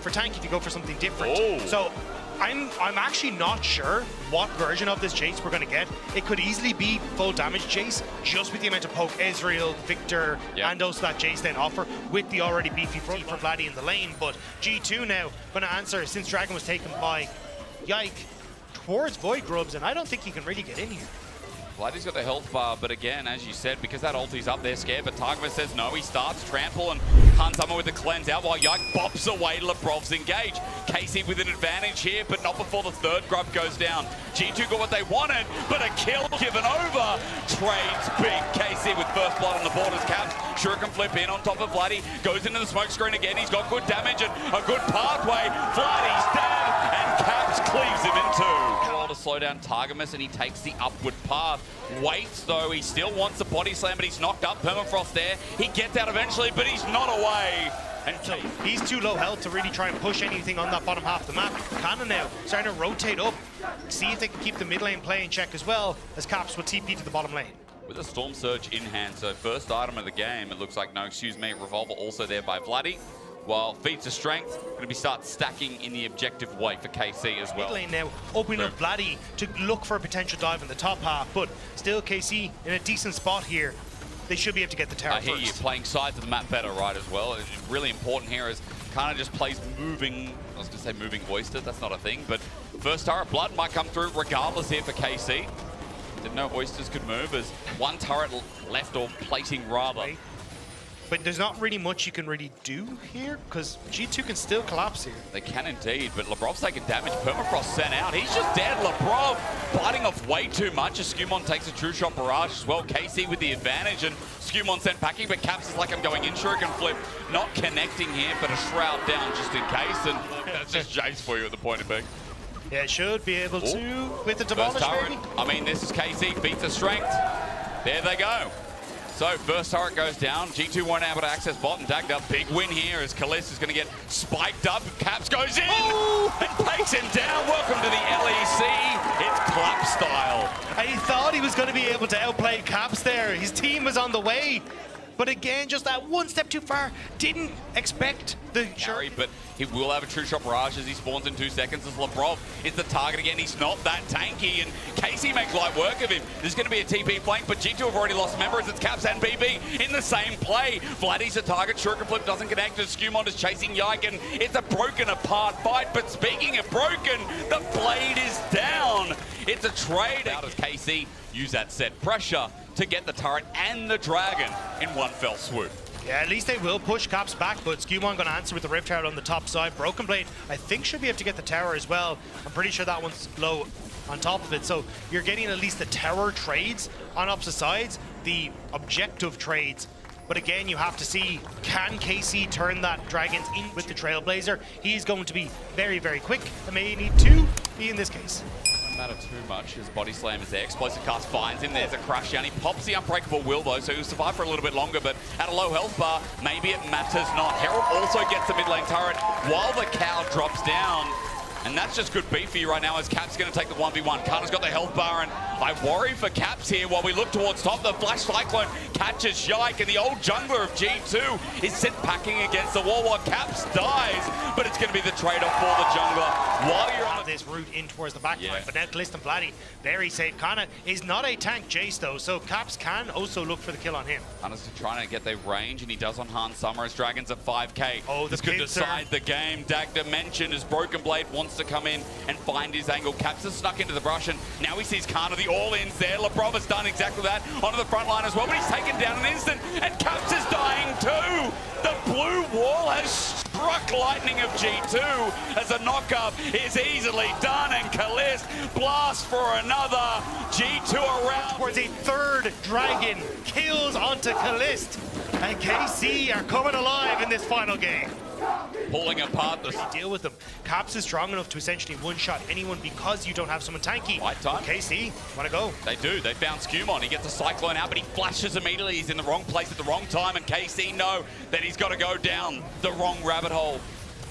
for tank if you go for something different. Oh. So I'm actually not sure what version of this Jace we're going to get. It could easily be full damage Jace, just with the amount of poke Ezreal, Victor, and also that Jace then offer, with the already beefy front for Vladdy in the lane. But G2 now going to answer, since Dragon was taken by Yike, towards Void Grubs, and I don't think he can really get in here. Vladdy's got the health bar, but again, as you said, because that ulti's up there scared, but Tagi says no, he starts trample and hunts someone with the cleanse out while Yike bops away. Lebrov's engaged. Casey with an advantage here, but not before the third grub goes down. G2 got what they wanted, but a kill given over. Trades big. Casey with first blood on the board as Caps. Shuriken flip in on top of Vladdy. Goes into the smoke screen again. He's got good damage and a good pathway. Vladdy's dead, and Caps cleaves him in two. To slow down Targamas, and he takes the upward path. Waits though, he still wants the body slam, but he's knocked up. Permafrost there. He gets out eventually, but he's not away. And so he's too low health to really try and push anything on that bottom half of the map. Cannon now starting to rotate up, see if they can keep the mid lane play in check as well, as Caps will TP to the bottom lane. With a Storm Surge in hand, so first item of the game, it looks like, no, excuse me, Revolver also there by Vladdy. While feats of strength going to be start stacking in the objective way for KC as well. Mid lane now opening up Vladdy to look for a potential dive in the top half, but still KC in a decent spot here. They should be able to get the tower I hear first. you, playing sides of the map better, right, as well. It's really important here as kind of just plays moving, I was going to say moving oyster, that's not a thing, but first turret blood might come through regardless here for KC. Didn't know oysters could move as one turret left, or plating rather. Right. But there's not really much you can really do here, because G2 can still collapse here. They can indeed, but Lebrov's taking damage. Permafrost sent out. He's just dead. Lebrov biting off way too much as Skewmon takes a true shot barrage as well. KC with the advantage, and Skewmon sent packing, but Caps is like, I'm going in. Shuriken flip, not connecting here, but a shroud down just in case, and that's just Jace for you at the point of being. Yeah, should be able to with the demolish, maybe. I mean, this is KC, beats the strength. There they go. So first turret goes down. G2 weren't able to access bottom. Dagda, big win here as Kalist is going to get spiked up. Caps goes in and takes him down. Welcome to the LEC. It's clap style. I thought he was going to be able to outplay Caps there. His team was on the way. But again, just that one step too far. Didn't expect the carry, but he will have a true shot barrage as he spawns in 2 seconds as Lebrov is the target again. He's not that tanky, and Casey makes light work of him. There's going to be a TP flank, but G2 have already lost members. It's Caps and BB in the same play. Vladdy's a target. Shuriken flip doesn't connect as Skewmon is chasing Yike, and it's a broken apart fight. But speaking of broken, the blade is down. It's a trade out as KC use that set pressure to get the turret and the dragon in one fell swoop. Yeah, at least they will push Caps back, but Skewmon going to answer with the Rift Tower on the top side. Broken Blade, I think, should be able to get the tower as well. I'm pretty sure that one's low on top of it, so you're getting at least the tower trades on opposite sides, the objective trades. But again, you have to see, can KC turn that Dragons in with the Trailblazer? He's going to be very, very quick, and may need to be in this case. Matter too much. His body slam is there. Explosive cast finds him. There's a crush down. He pops the unbreakable will though, so he'll survive for a little bit longer, but at a low health bar, maybe it matters not. Herald also gets the mid lane turret while the cow drops down. And that's just good beef for you right now as Caps going to take the 1v1. Carter's got the health bar, and I worry for Caps here while we look towards top. The Flash Cyclone catches Yike, and the old jungler of G2 is sent packing against the wall while Caps dies. But it's going to be the trade-off for the jungler while you're on this route in towards the back line. But now Kalist and Vladdy, very safe. Kana is not a tank Jace though, so Caps can also look for the kill on him. Kana's trying to get their range, and he does on Han Summer as Dragons at 5k. Oh, this could decide the game. Dagda mentioned as Broken Blade wants to come in and find his angle. Caps has snuck into the brush, and now he sees Kana, the all-ins there. Lebrov has done exactly that onto the front line as well, but he's taken down an instant, and Caps is dying too. The blue wall has struck lightning of G2 as a knockup is easily done, and Kalist blasts for another. G2 around towards a third dragon, kills onto Kalist, and KC are coming alive in this final game. Pulling apart the deal with them. Caps is strong enough to essentially one-shot anyone because you don't have someone tanky. Right time. KC, wanna go? They do. They found Skewmon. He gets a Cyclone out, but he flashes immediately. He's in the wrong place at the wrong time, and KC know that he's got to go down the wrong rabbit hole.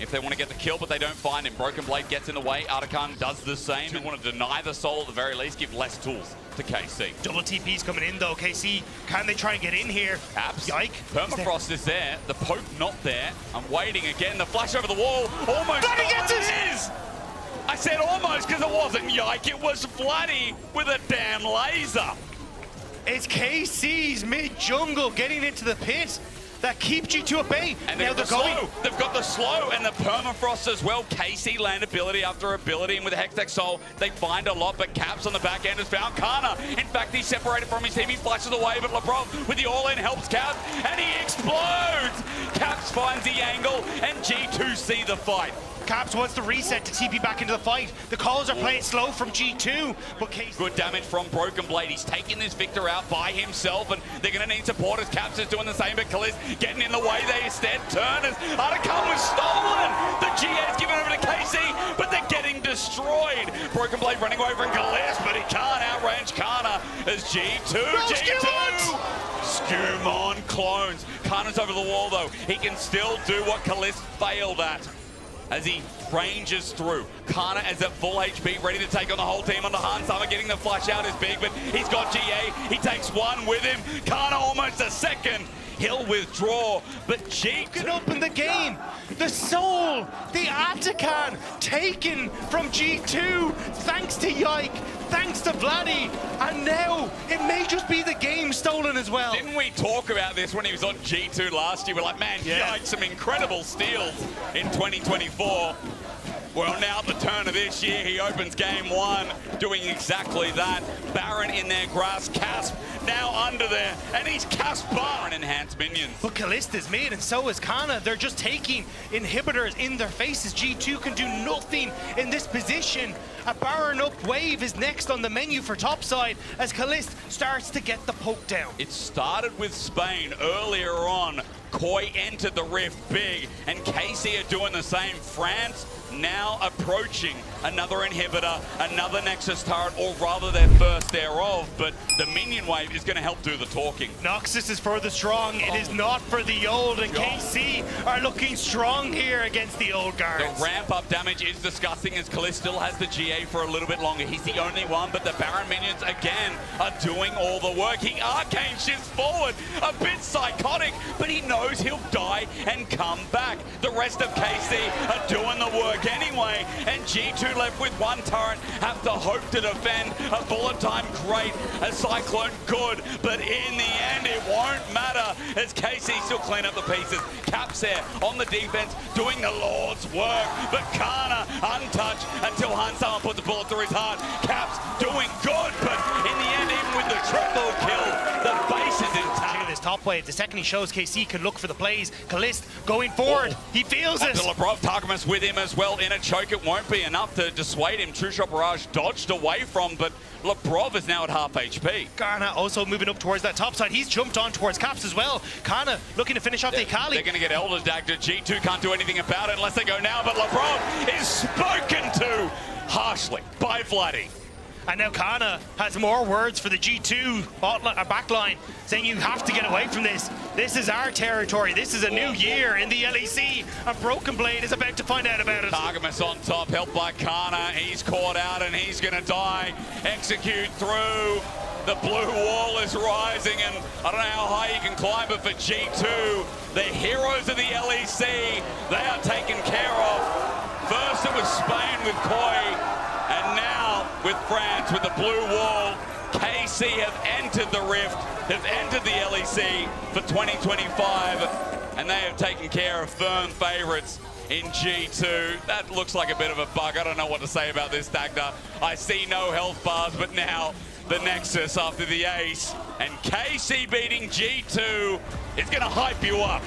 if they want to get the kill, but they don't find him. Broken Blade gets in the way. Artican does the same. They want to deny the soul at the very least, give less tools to KC. Double TP's coming in though. KC, can they try and get in here? Abs. Yike. Permafrost is there. The poke not there. I'm waiting again. The flash over the wall. Almost. Bloody gets it! Is. I said almost because it wasn't Yike. It was Vladdy with a damn laser. It's KC's mid-jungle getting into the pit that keep G2 at bay. And now they're going. They've got the slow and the permafrost as well. KC land ability after ability, and with the Hextech Soul, they find a lot, but Caps on the back end has found Kana. In fact, he's separated from his team. He flashes away, but Lebrov with the all-in helps Caps, and he explodes. Caps finds the angle, and G2 see the fight. Caps wants to reset to TP back into the fight. The calls are playing slow from G2, but KC... Good damage from Broken Blade. He's taking this Victor out by himself, and they're going to need support as Caps is doing the same, but Kalist getting in the way. They instead turn as Artican was stolen. The GA's given over to KC, but they're getting destroyed. Broken Blade running away from Kalist, but he can't outrange Kana as G2. Skumon clones. Kana's over the wall, though. He can still do what Kalist failed at, as he ranges through. Kana is at full HP, ready to take on the whole team. On the Hansama, getting the flash out is big, but he's got GA. He takes one with him. Kana almost a second. He'll withdraw, but G can open the game. The soul, the Artican, taken from G2, thanks to Yike, thanks to Vladdy, and now it may just be the game stolen as well. Didn't we talk about this when he was on G2 last year? We're like, man, Yike, some incredible steals in 2024. Well, now at the turn of this year, he opens game one, doing exactly that. Baron in their grass, Casp now under there, and he's Casp Baron enhanced minions. But Kalista's mid, and so is Kana. They're just taking inhibitors in their faces. G2 can do nothing in this position. A Baron up wave is next on the menu for topside as Kalist starts to get the poke down. It started with Spain earlier on. Koi entered the rift big, and KC are doing the same. France now approaching another inhibitor, another Nexus turret, or rather their first thereof, but the minion wave is going to help do the talking. Noxus is for the strong, it is not for the old, and KC are looking strong here against the old guards. The ramp-up damage is disgusting as Kalist still has the GA for a little bit longer. He's the only one, but the Baron minions, again, are doing all the work. He arcane shifts forward, a bit psychotic, but he knows he'll die and come back. The rest of KC are doing the work anyway, and G2 left with one turret, have to hope to defend. A bullet time great, a cyclone good, but in the end it won't matter as KC still clean up the pieces. Caps there on the defense doing the Lord's work, but Kana untouched until Hansama puts a bullet through his heart. Caps doing good, but in the end, even with the triple kill, the base is intact. Look at this top wave. The second he shows KC can look for the plays. Kalist going forward. He feels it. Lebrov, Targamas with him as well in a choke. It won't be enough to dissuade him. True Shot Barrage dodged away from, but Lebrov is now at half HP. Kana also moving up towards that top side. He's jumped on towards Caps as well. Kana looking to finish off the Akali. They're going to get Elder's Dagger. G2 can't do anything about it unless they go now, but Lebrov is spoken to harshly by Vladdy. And now Kana has more words for the G2 backline, saying you have to get away from this. This is our territory. This is a new year in the LEC. And Broken Blade is about to find out about it. Targamas on top, helped by Kana. He's caught out and he's going to die. Execute through. The blue wall is rising, and I don't know how high you can climb, but for G2, the heroes of the LEC, they are taken care of. First it was Spain with Koi, and now with France with the blue wall. KC have entered the rift, have entered the LEC for 2025, and they have taken care of firm favorites in G2. That looks like a bit of a bug. I don't know what to say about this, Dagda. I see no health bars, but now the Nexus after the ace, and KC beating G2 is going to hype you up.